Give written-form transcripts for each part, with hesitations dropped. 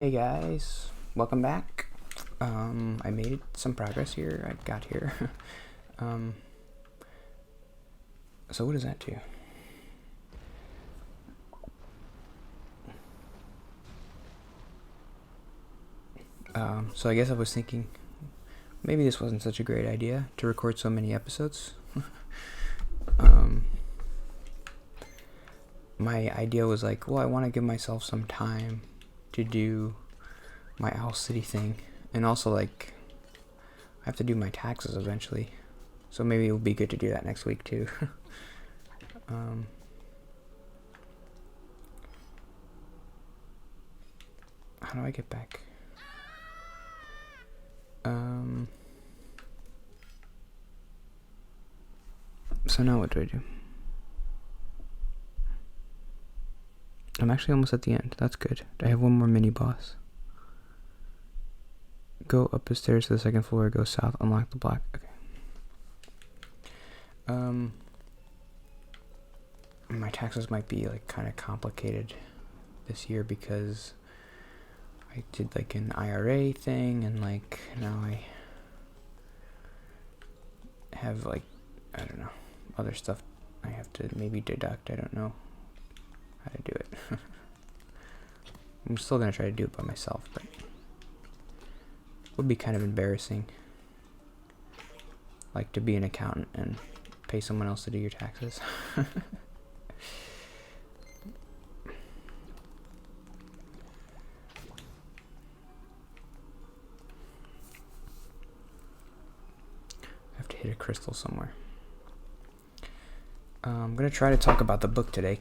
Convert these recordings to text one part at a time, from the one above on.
Hey guys, welcome back. I made some progress here. I got here. um, so what does that do? So I guess I was thinking maybe this wasn't such a great idea to record so many episodes. My idea was like, well, I want to give myself some time to do my Owl City thing, and also like I have to do my taxes eventually, so maybe it would be good to do that next week too. How do I get back? So now what do I do? I'm actually almost at the end. That's good. I have one more mini boss. Go up the stairs to the second floor, go south, unlock the block. Okay. My taxes might be like kind of complicated this year because I did like an IRA thing, and like now I have like, I don't know, other stuff I have to maybe deduct. I don't know how to do it. I'm still gonna try to do it by myself, but it would be kind of embarrassing, like to be an accountant and pay someone else to do your taxes. I have to hit a crystal somewhere. I'm gonna try to talk about the book today.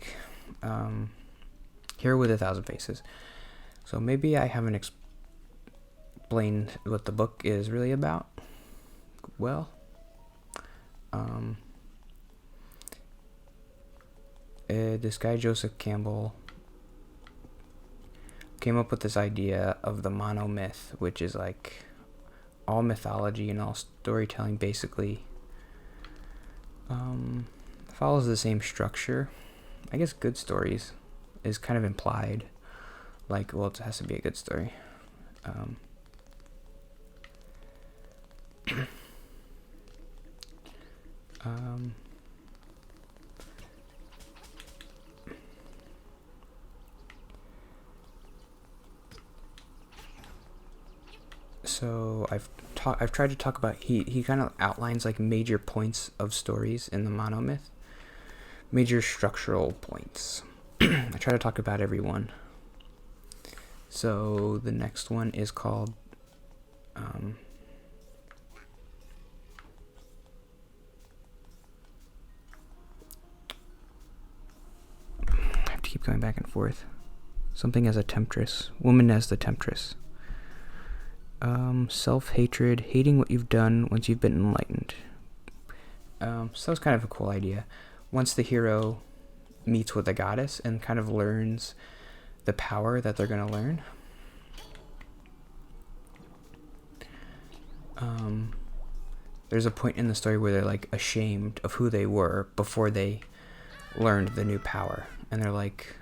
Hero with 1,000 Faces. So maybe I haven't explained what the book is really about. Well, this guy Joseph Campbell came up with this idea of the monomyth, which is like all mythology and all storytelling basically follows the same structure. I guess good stories is kind of implied, like, well, it has to be a good story. So I've tried to talk about, he kind of outlines like major points of stories in the monomyth, major structural points. I try to talk about every one. So the next one is called I have to keep going back and forth. Something as a temptress, woman as the temptress. Self-hatred, hating what you've done once you've been enlightened. So it's kind of a cool idea. Once the hero meets with the goddess and kind of learns the power that they're going to learn, there's a point in the story where they're like ashamed of who they were before they learned the new power, and they're like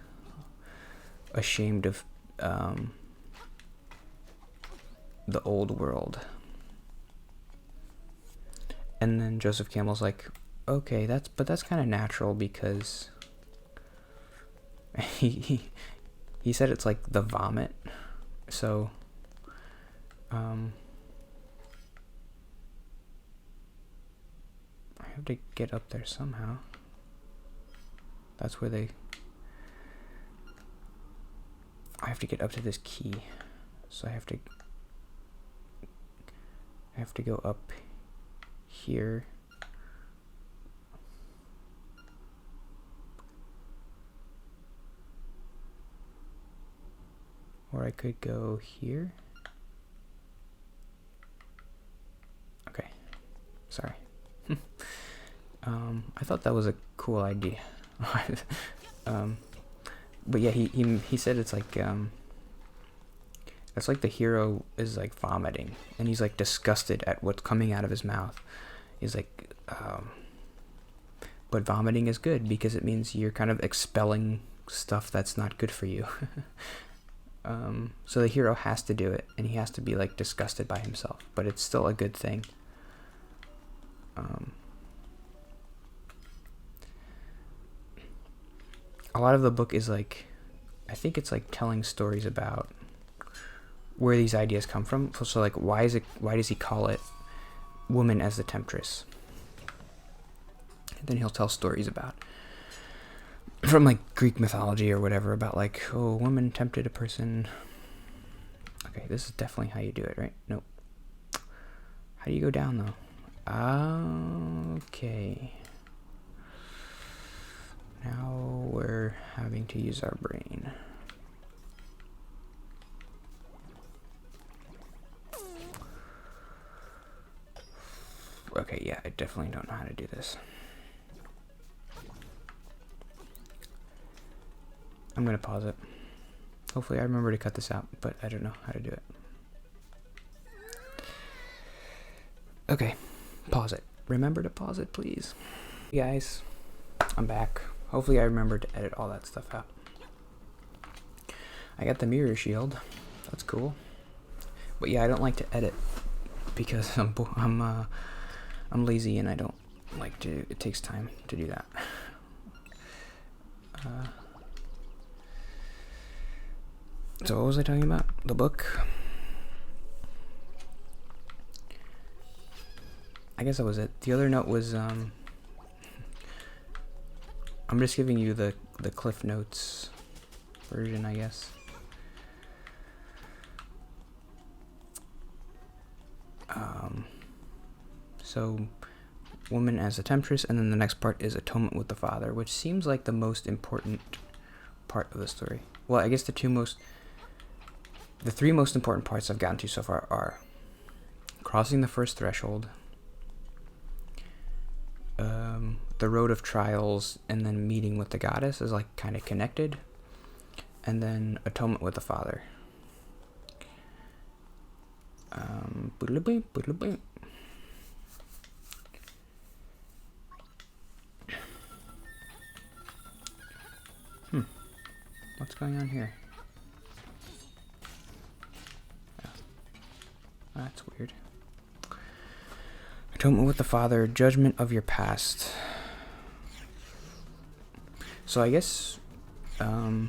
ashamed of the old world. And then Joseph Campbell's like, okay, that's kind of natural, because he said it's like the vomit. So I have to get up there somehow. That's where I have to get up to this key. So I have to go up here. Or I could go here. Okay. Sorry. I thought that was a cool idea. But yeah, he said it's like the hero is like vomiting, and he's like disgusted at what's coming out of his mouth. He's like, but vomiting is good because it means you're kind of expelling stuff that's not good for you. So the hero has to do it, and he has to be like disgusted by himself, but it's still a good thing. A lot of the book is like, I think it's like telling stories about where these ideas come from. So like, why does he call it woman as the temptress? And then he'll tell stories about, from like Greek mythology or whatever, about like, oh, a woman tempted a person. Okay, this is definitely how you do it, right? Nope. How do you go down though? Okay. Now we're having to use our brain. Okay, yeah, I definitely don't know how to do this. I'm gonna pause it. Hopefully I remember to cut this out, but I don't know how to do it. Okay, pause it. Remember to pause it, please. Hey guys, I'm back. Hopefully I remember to edit all that stuff out. I got the mirror shield. That's cool. But yeah, I don't like to edit because I'm lazy and I don't like to. It takes time to do that. So what was I talking about? The book? I guess that was it. The other note was I'm just giving you the Cliff Notes version, I guess. So woman as a temptress, and then the next part is Atonement with the Father, which seems like the most important part of the story. Well, I guess the three most important parts I've gotten to so far are crossing the first threshold, the road of trials, and then meeting with the goddess is like kind of connected, and then Atonement with the Father. What's going on here? Oh, that's weird. Atonement with the Father, judgment of your past. So I guess the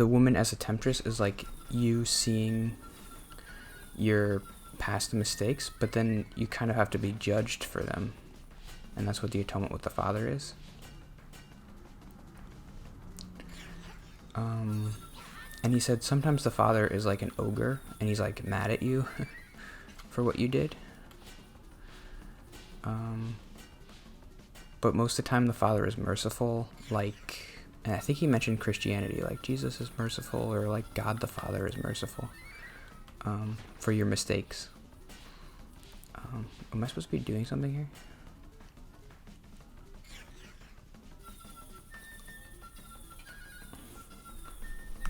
woman as a temptress is like you seeing your past mistakes, but then you kind of have to be judged for them. And that's what the Atonement with the Father is. And he said sometimes the father is like an ogre, and he's like mad at you for what you did. But most of the time the father is merciful, like, and I think he mentioned Christianity, like Jesus is merciful, or like God the Father is merciful for your mistakes. Am I supposed to be doing something here?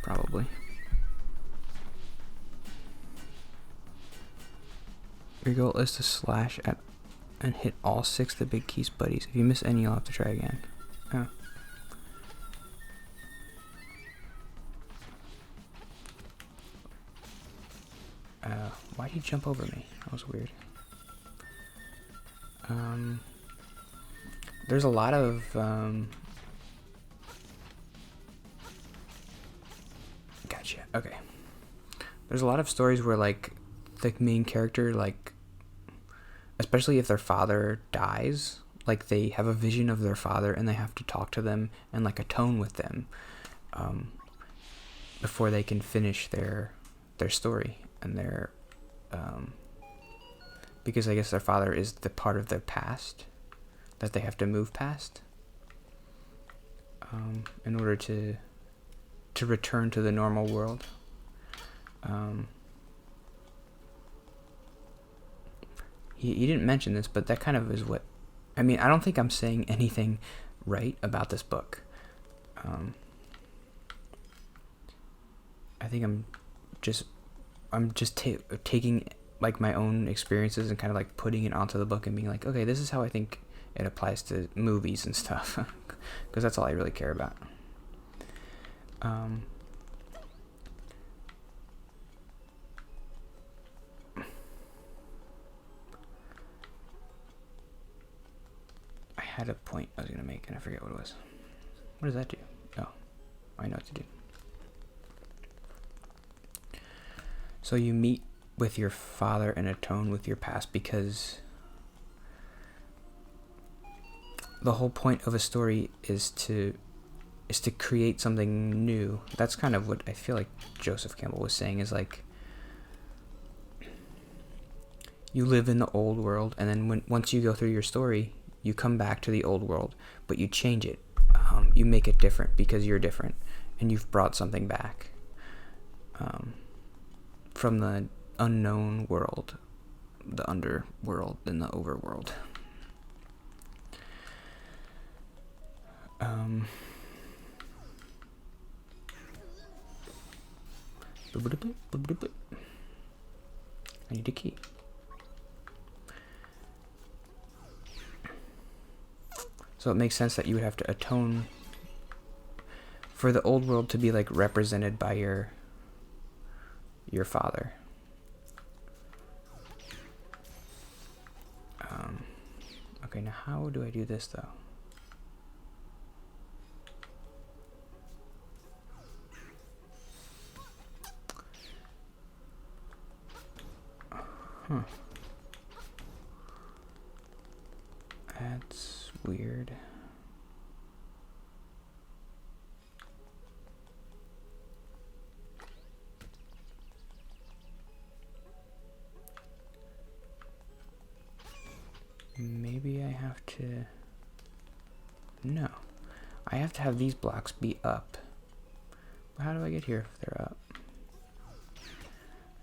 Probably. Your goal is to slash at and hit all 6 of the big keys buddies. If you miss any, you'll have to try again. Oh. Why did he jump over me? That was weird. There's a lot of Gotcha. Okay. There's a lot of stories where like the main character, like, especially if their father dies, like they have a vision of their father and they have to talk to them and like atone with them before they can finish their story and their because I guess their father is the part of their past that they have to move past in order to return to the normal world. He didn't mention this, but that kind of is what... I mean, I don't think I'm saying anything right about this book. I think I'm just taking like my own experiences and kind of like putting it onto the book and being like, okay, this is how I think it applies to movies and stuff, because that's all I really care about. Um, I had a point I was going to make, and I forget what it was. What does that do? Oh, I know what to do. So you meet with your father and atone with your past, because the whole point of a story is to create something new. That's kind of what I feel like Joseph Campbell was saying, is like, you live in the old world, and then once you go through your story, you come back to the old world, but you change it. You make it different because you're different, and you've brought something back from the unknown world, the underworld, and the overworld. I need a key. So it makes sense that you would have to atone for the old world to be like represented by your father. Okay, now how do I do this though? That's weird. Maybe I have to... No. I have to have these blocks be up. But how do I get here if they're up?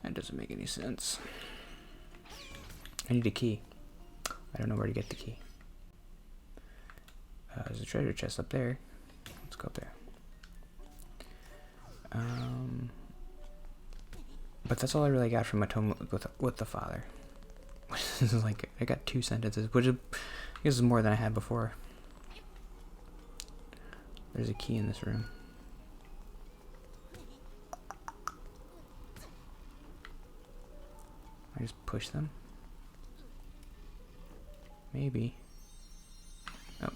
That doesn't make any sense. I need a key. I don't know where to get the key. There's a treasure chest up there. Let's go up there. But that's all I really got from Atonement with the father. This is like, I got 2 sentences, which is, I guess is more than I had before. There's a key in this room. I just push them? Maybe. Oh.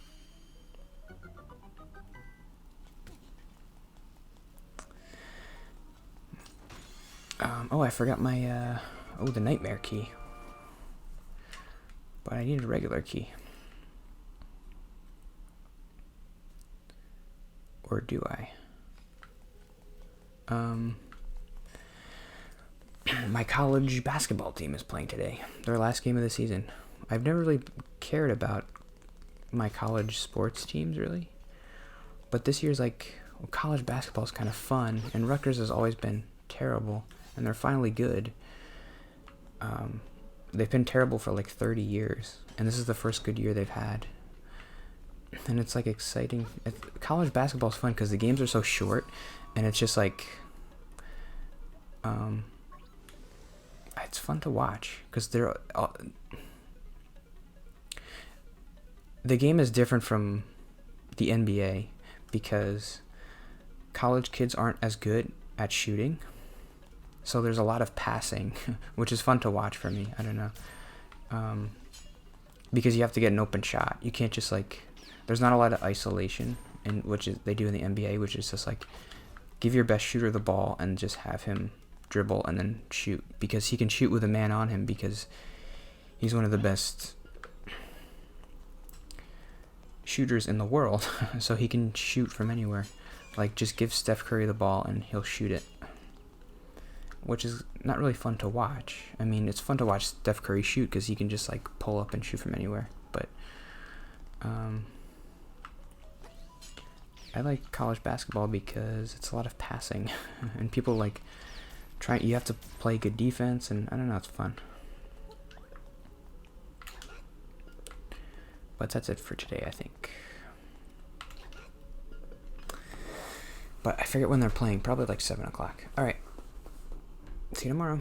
Oh, I forgot my, the nightmare key. But I need a regular key. Or do I? My college basketball team is playing today. Their last game of the season. I've never really cared about my college sports teams, really. But this year's like, well, college basketball is kind of fun, and Rutgers has always been terrible, and they're finally good. They've been terrible for like 30 years, and this is the first good year they've had. And it's like exciting. College basketball is fun because the games are so short, and it's just like, it's fun to watch because they're the game is different from the NBA because college kids aren't as good at shooting. So there's a lot of passing, which is fun to watch for me. I don't know. Because you have to get an open shot. You can't just like, there's not a lot of isolation, which is they do in the NBA, which is just like, give your best shooter the ball and just have him dribble and then shoot. Because he can shoot with a man on him because he's one of the best shooters in the world. So he can shoot from anywhere. Like, just give Steph Curry the ball and he'll shoot it. Which is not really fun to watch. I mean, it's fun to watch Steph Curry shoot because he can just like pull up and shoot from anywhere. But I like college basketball because it's a lot of passing, and people like you have to play good defense, and I don't know, it's fun. But that's it for today, I think. But I forget when they're playing. Probably like 7 o'clock. All right. See you tomorrow.